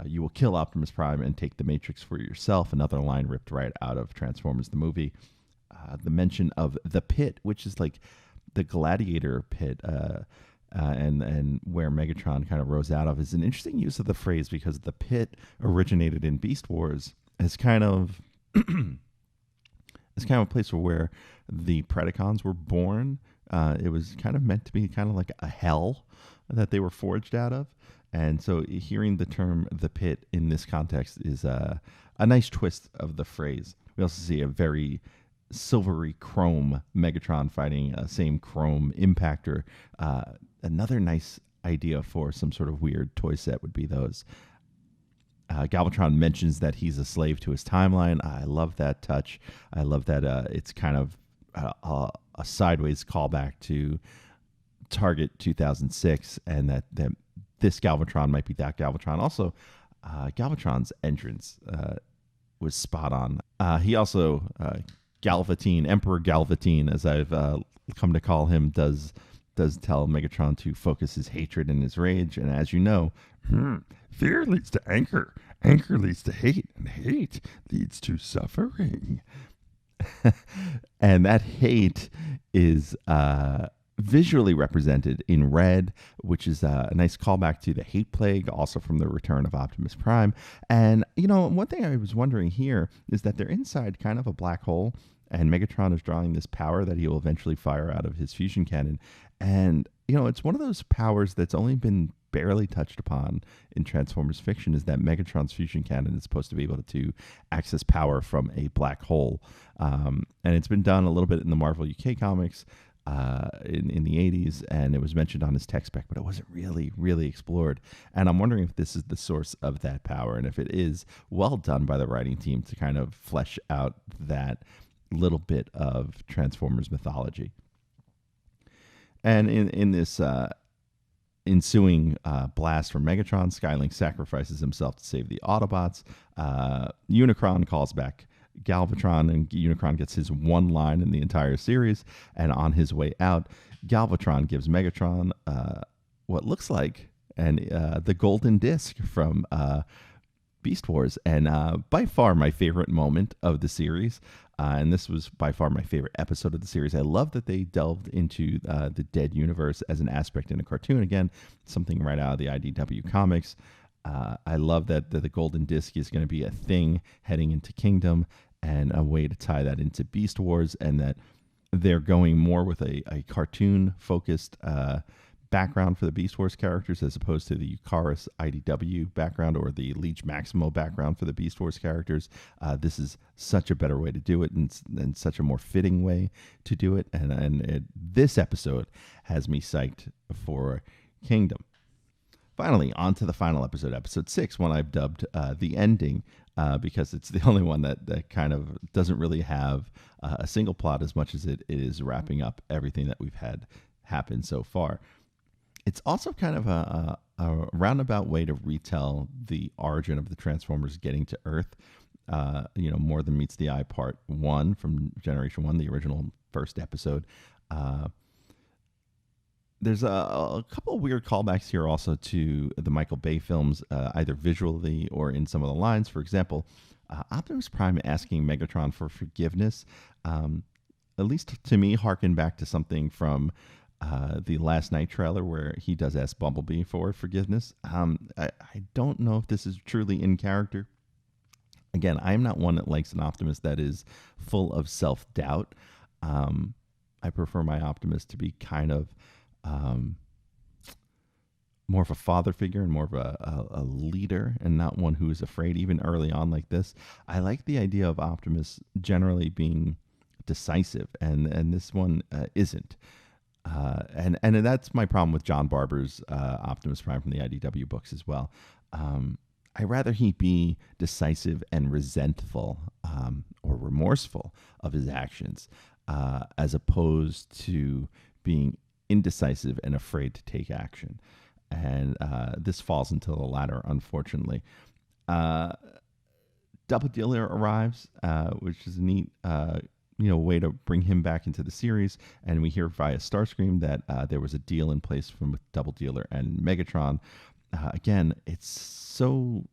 you will kill Optimus Prime and take the Matrix for yourself. Another line ripped right out of Transformers the movie. The mention of the pit, which is like the gladiator pit, and where Megatron kind of rose out of, is an interesting use of the phrase, because the pit originated in Beast Wars as kind of a place where the Predacons were born. It was kind of meant to be kind of like a hell that they were forged out of. And so hearing the term the pit in this context is a nice twist of the phrase. We also see a very silvery chrome Megatron fighting a same chrome impactor. Another nice idea for some sort of weird toy set would be those. Galvatron mentions that he's a slave to his timeline. I love that touch. I love that it's kind of a sideways callback to Target 2006, and that this Galvatron might be that Galvatron. Also, Galvatron's entrance was spot on. He also, Emperor Galvatine, as I've come to call him, does tell Megatron to focus his hatred and his rage. And as you know, fear leads to anger. Anger leads to hate. And hate leads to suffering. And that hate is visually represented in red, which is a nice callback to the hate plague, also from the return of Optimus Prime. And, one thing I was wondering here is that they're inside kind of a black hole, and Megatron is drawing this power that he will eventually fire out of his fusion cannon. And, it's one of those powers that's only been barely touched upon in Transformers fiction, is that Megatron's fusion cannon is supposed to be able to access power from a black hole. And it's been done a little bit in the Marvel UK comics in the 80s, and it was mentioned on his tech spec, but it wasn't really explored. And I'm wondering if this is the source of that power, and if it is, well done by the writing team to kind of flesh out that little bit of Transformers mythology. And in this ensuing blast from Megatron, Skylinks sacrifices himself to save the Autobots. Unicron calls back Galvatron, and Unicron gets his one line in the entire series. And on his way out, Galvatron gives Megatron what looks like the golden disc from Beast Wars. And by far my favorite moment of the series. And this was by far my favorite episode of the series. I love that they delved into the dead universe as an aspect in a cartoon. Again, something right out of the IDW comics. I love that the golden disc is going to be a thing heading into Kingdom, and a way to tie that into Beast Wars, and that they're going more with a cartoon-focused background for the Beast Wars characters, as opposed to the Eucharis IDW background or the Leech Maximo background for the Beast Wars characters. This is such a better way to do it, and such a more fitting way to do it. This episode has me psyched for Kingdom. Finally, on to the final episode, episode 6, one I've dubbed The Ending, because it's the only one that kind of doesn't really have a single plot as much as it is wrapping up everything that we've had happen so far. It's also kind of a roundabout way to retell the origin of the Transformers getting to Earth. More than meets the eye, part 1 from Generation 1, the original first episode. There's a couple of weird callbacks here also to the Michael Bay films, either visually or in some of the lines. For example, Optimus Prime asking Megatron for forgiveness, at least to me, harken back to something from the Last Night trailer, where he does ask Bumblebee for forgiveness. I don't know if this is truly in character. Again, I am not one that likes an Optimus that is full of self-doubt. I prefer my Optimus to be kind of more of a father figure and more of a leader, and not one who is afraid, even early on like this. I like the idea of Optimus generally being decisive, and this one isn't. And that's my problem with John Barber's Optimus Prime from the IDW books as well. I'd rather he be decisive and resentful or remorseful of his actions, as opposed to being indecisive and afraid to take action. And this falls into the latter, unfortunately. Double Dealer arrives, which is a neat way to bring him back into the series. And we hear via Starscream that there was a deal in place from Double Dealer and Megatron. Again, it's so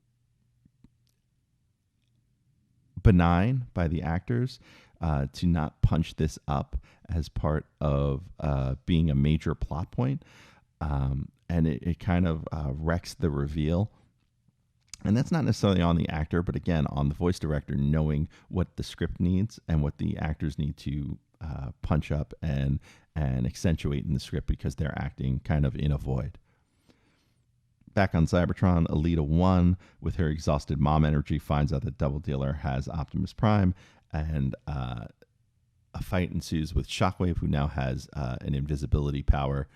benign by the actors to not punch this up as part of being a major plot point. And it kind of wrecks the reveal. And that's not necessarily on the actor, but again, on the voice director knowing what the script needs and what the actors need to punch up and accentuate in the script because they're acting kind of in a void. Back on Cybertron, Elita 1, with her exhausted mom energy, finds out that Double Dealer has Optimus Prime, and a fight ensues with Shockwave, who now has an invisibility power.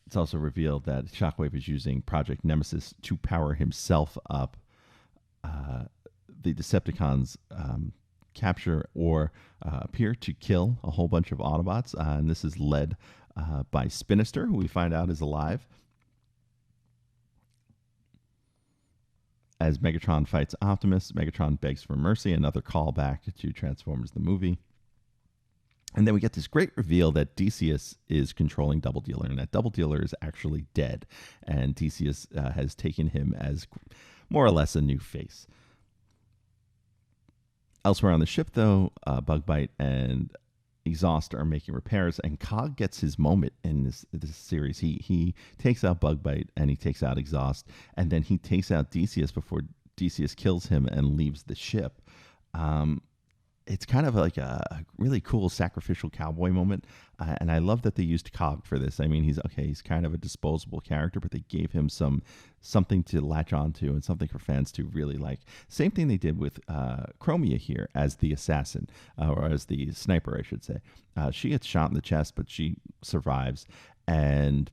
It's also revealed that Shockwave is using Project Nemesis to power himself up. The Decepticons capture or appear to kill a whole bunch of Autobots, and this is led by Spinister, who we find out is alive. As Megatron fights Optimus, Megatron begs for mercy, another callback to Transformers the movie. And then we get this great reveal that Decius is controlling Double Dealer, and that Double Dealer is actually dead. And Decius has taken him as more or less a new face. Elsewhere on the ship, though, Bugbite and Exhaust are making repairs, and Cog gets his moment in this series. He takes out Bugbite and he takes out Exhaust, and then he takes out Decius before Decius kills him and leaves the ship. It's kind of like a really cool sacrificial cowboy moment, and I love that they used Cog for this. I mean, he's kind of a disposable character, but they gave him something to latch onto and something for fans to really like. Same thing they did with Chromia here as the assassin, or as the sniper, I should say. She gets shot in the chest, but she survives, and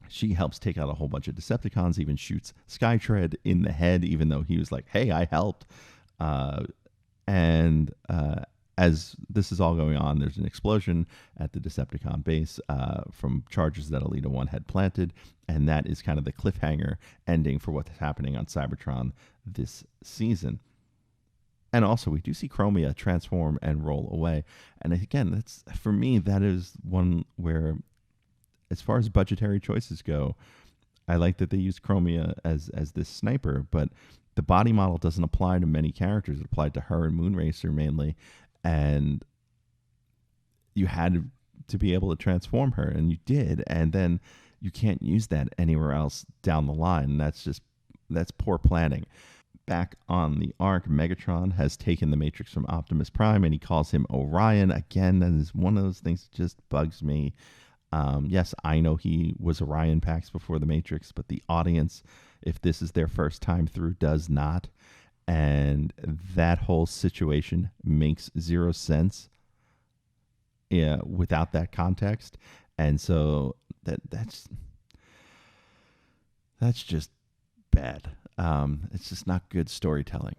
she helps take out a whole bunch of Decepticons, even shoots Skytread in the head, even though he was like, hey, I helped. And as this is all going on, there's an explosion at the Decepticon base from charges that Elita 1 had planted, and that is kind of the cliffhanger ending for what's happening on Cybertron this season. And also, we do see Chromia transform and roll away. And again, that's, for me, that is one where, as far as budgetary choices go, I like that they used Chromia as this sniper, but the body model doesn't apply to many characters. It applied to her and Moonracer mainly, and you had to be able to transform her, and you did, and then you can't use that anywhere else down the line. That's poor planning. Back on the Ark, Megatron has taken the Matrix from Optimus Prime, and he calls him Orion. Again, that is one of those things that just bugs me. Yes, I know he was Orion Pax before the Matrix, but the audience, if this is their first time through, does not. And that whole situation makes zero sense without that context. And so that's just bad. It's just not good storytelling.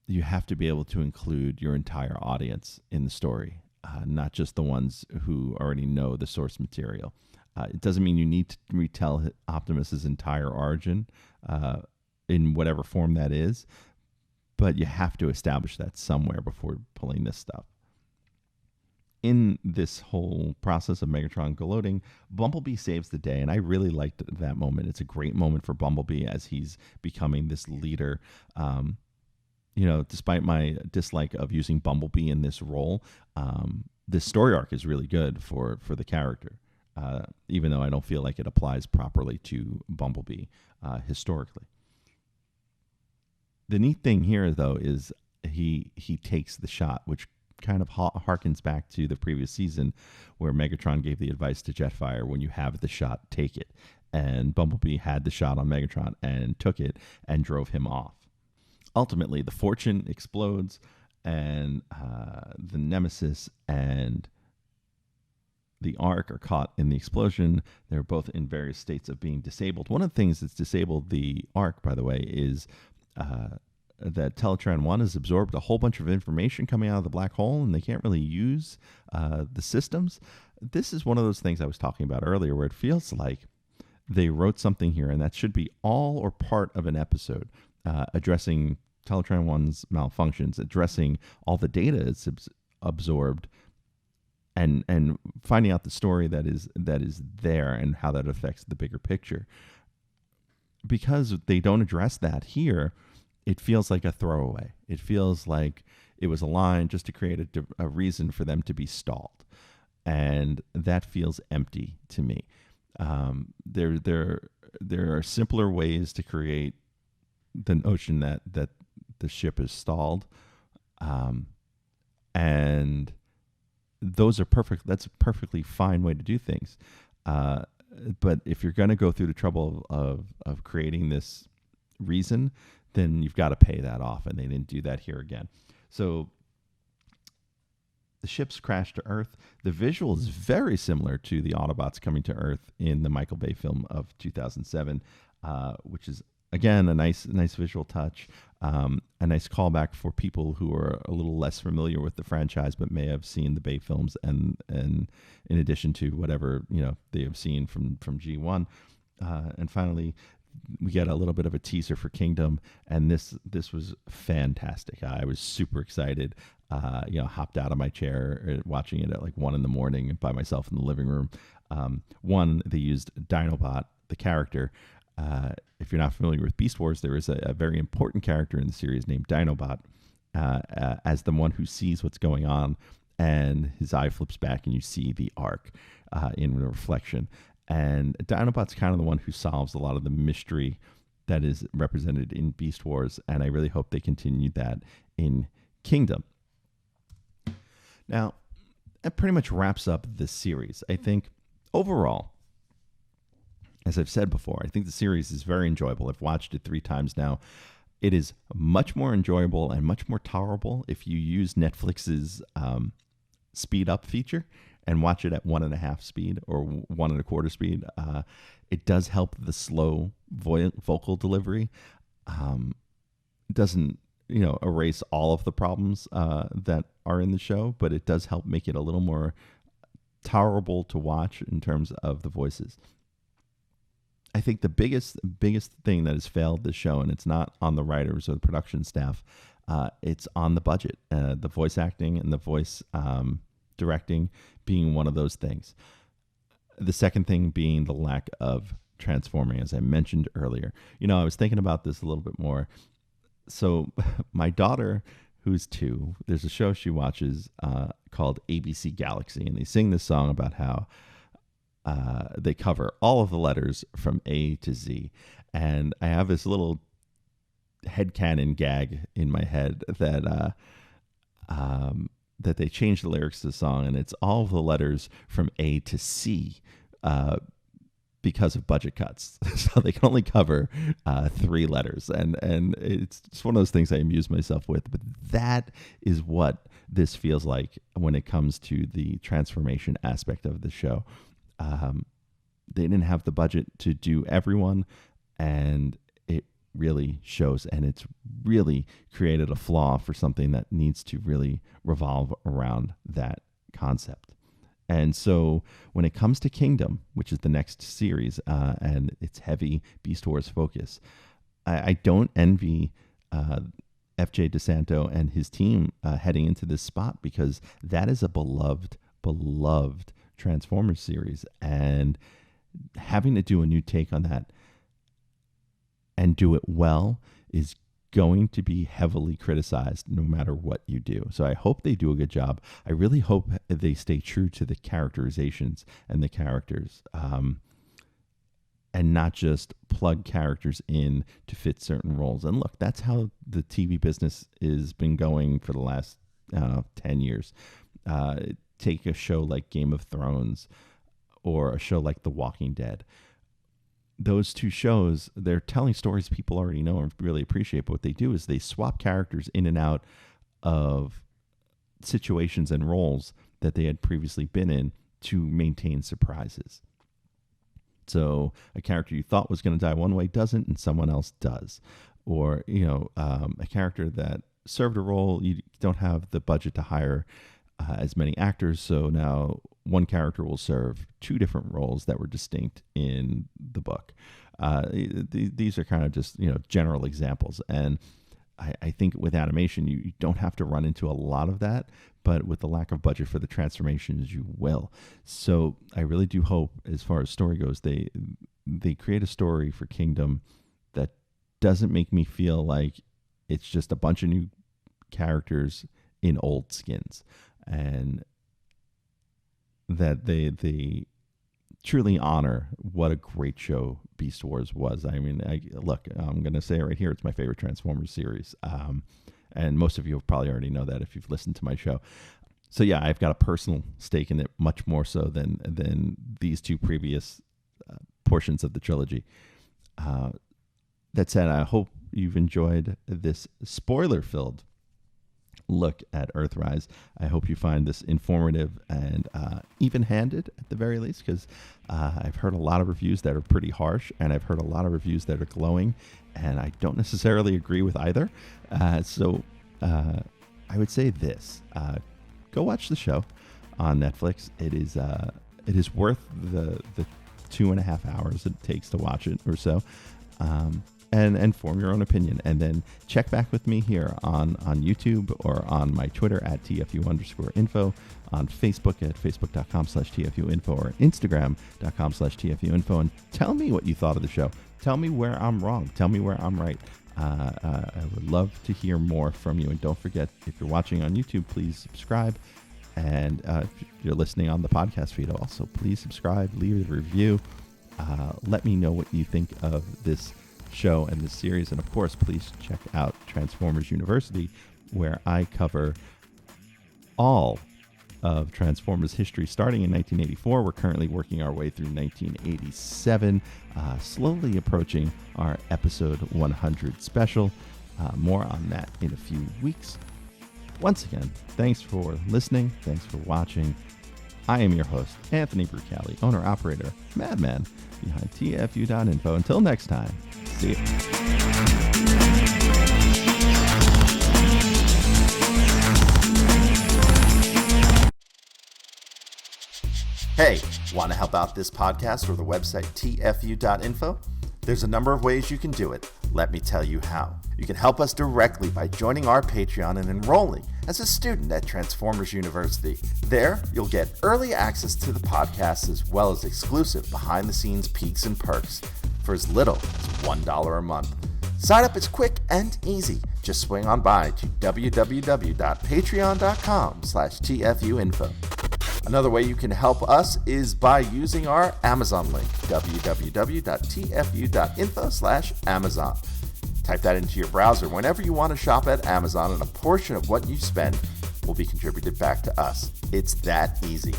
You have to be able to include your entire audience in the story. Not just the ones who already know the source material. It doesn't mean you need to retell Optimus's entire origin in whatever form that is, but you have to establish that somewhere before pulling this stuff. In this whole process of Megatron gloating, Bumblebee saves the day, and I really liked that moment. It's a great moment for Bumblebee as he's becoming this leader. Despite my dislike of using Bumblebee in this role, this story arc is really good for the character, even though I don't feel like it applies properly to Bumblebee historically. The neat thing here, though, is he takes the shot, which kind of harkens back to the previous season where Megatron gave the advice to Jetfire, when you have the shot, take it. And Bumblebee had the shot on Megatron and took it and drove him off. Ultimately, the Fortune explodes, and the Nemesis and the Ark are caught in the explosion. They're both in various states of being disabled. One of the things that's disabled the Ark, by the way, is Teletran 1 has absorbed a whole bunch of information coming out of the black hole, and they can't really use the systems. This is one of those things I was talking about earlier, where it feels like they wrote something here, and that should be all or part of an episode addressing Teletran 1's malfunctions, addressing all the data it's absorbed, and finding out the story that is there and how that affects the bigger picture. Because they don't address that here, it feels like a throwaway. It feels like it was a line just to create a reason for them to be stalled. And that feels empty to me. There are simpler ways to create the notion that the ship is stalled. And those are perfect. That's a perfectly fine way to do things. But if you're going to go through the trouble of creating this reason, then you've got to pay that off. And they didn't do that here again. So the ships crash to Earth. The visual is very similar to the Autobots coming to Earth in the Michael Bay film of 2007, which is, again, a nice visual touch, a nice callback for people who are a little less familiar with the franchise but may have seen the Bay films, and in addition to whatever they have seen from G1. And finally, we get a little bit of a teaser for Kingdom, and this was fantastic. I was super excited. Hopped out of my chair watching it at like 1 a.m. by myself in the living room. One, they used Dinobot, the character. If you're not familiar with Beast Wars, there is a very important character in the series named Dinobot as the one who sees what's going on, and his eye flips back and you see the arc in the reflection. And Dinobot's kind of the one who solves a lot of the mystery that is represented in Beast Wars, and I really hope they continue that in Kingdom. Now, that pretty much wraps up this series. I think overall, as I've said before, I think the series is very enjoyable. I've watched it 3 times now. It is much more enjoyable and much more tolerable if you use Netflix's speed up feature and watch it at 1.5 speed or 1.25 speed. It does help the slow vocal delivery. It doesn't erase all of the problems that are in the show, but it does help make it a little more tolerable to watch in terms of the voices. I think the biggest thing that has failed this show, and it's not on the writers or the production staff, it's on the budget. The voice acting and the voice directing being one of those things. The second thing being the lack of transforming, as I mentioned earlier. I was thinking about this a little bit more. So my daughter, who's 2, there's a show she watches called ABC Galaxy, and they sing this song about how they cover all of the letters from A to Z. And I have this little headcanon gag in my head that they changed the lyrics to the song, and it's all of the letters from A to C because of budget cuts. So they can only cover 3 letters. And it's just one of those things I amuse myself with. But that is what this feels like when it comes to the transformation aspect of the show. They didn't have the budget to do everyone, and it really shows, and it's really created a flaw for something that needs to really revolve around that concept. And so when it comes to Kingdom, which is the next series, and it's heavy Beast Wars focus, I don't envy FJ DeSanto and his team heading into this spot, because that is a beloved Transformers series, and having to do a new take on that and do it well is going to be heavily criticized no matter what you do. So I hope they do a good job. I really hope they stay true to the characterizations and the characters, and not just plug characters in to fit certain roles. And look, that's how the TV business has been going for the last 10 years. Take a show like Game of Thrones or a show like The Walking Dead. Those 2 shows, they're telling stories people already know and really appreciate, but what they do is they swap characters in and out of situations and roles that they had previously been in to maintain surprises. So a character you thought was going to die one way doesn't, and someone else does. or a character that served a role. You don't have the budget to hire as many actors, so now one character will serve two different roles that were distinct in the book. These are kind of just general examples, and I think with animation you don't have to run into a lot of that, but with the lack of budget for the transformations, you will. So I really do hope, as far as story goes, they create a story for Kingdom that doesn't make me feel like it's just a bunch of new characters in old skins, and that they truly honor what a great show Beast Wars was. I mean, I'm going to say it right here. It's my favorite Transformers series. And most of you probably already know that if you've listened to my show. So yeah, I've got a personal stake in it, much more so than these two previous portions of the trilogy. That said, I hope you've enjoyed this spoiler-filled look at Earthrise. I hope you find this informative and even-handed at the very least, because I've heard a lot of reviews that are pretty harsh, and I've heard a lot of reviews that are glowing, and I don't necessarily agree with either. So I would say this: go watch the show on Netflix. It is worth the 2.5 hours it takes to watch it or so. And form your own opinion, and then check back with me here on YouTube or on my Twitter at TFU_info, on Facebook at facebook.com/TFU.INFO, or Instagram.com/TFU.INFO, and tell me what you thought of the show. Tell me where I'm wrong. Tell me where I'm right. I would love to hear more from you. And don't forget, if you're watching on YouTube, please subscribe. And if you're listening on the podcast feed, also please subscribe, leave a review. Let me know what you think of this show and this series. And of course, please check out Transformers University, where I cover all of Transformers history starting in 1984. We're currently working our way through 1987, slowly approaching our episode 100 special. More on that in a few weeks. Once again, thanks for listening. Thanks for watching. I am your host, Anthony Brucali, owner-operator, Madman, behind TFU.INFO. Until next time, see you. Hey, want to help out this podcast or the website TFU.INFO? There's a number of ways you can do it. Let me tell you how. You can help us directly by joining our Patreon and enrolling as a student at Transformers University. There, you'll get early access to the podcast as well as exclusive behind-the-scenes peeks and perks for as little as $1 a month. Sign up is quick and easy. Just swing on by to www.patreon.com/TFU.INFO. Another way you can help us is by using our Amazon link, www.tfu.info/Amazon. Type that into your browser whenever you want to shop at Amazon, and a portion of what you spend will be contributed back to us. It's that easy.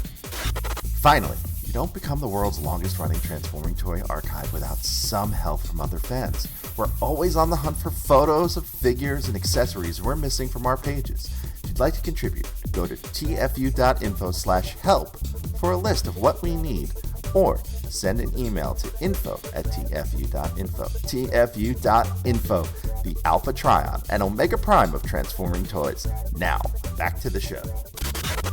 Finally, you don't become the world's longest running transforming toy archive without some help from other fans. We're always on the hunt for photos of figures and accessories we're missing from our pages. If you'd like to contribute, go to tfu.info/help for a list of what we need, or send an email to info@tfu.info. TFU.info, the Alpha Trion and Omega Prime of transforming toys. Now, back to the show.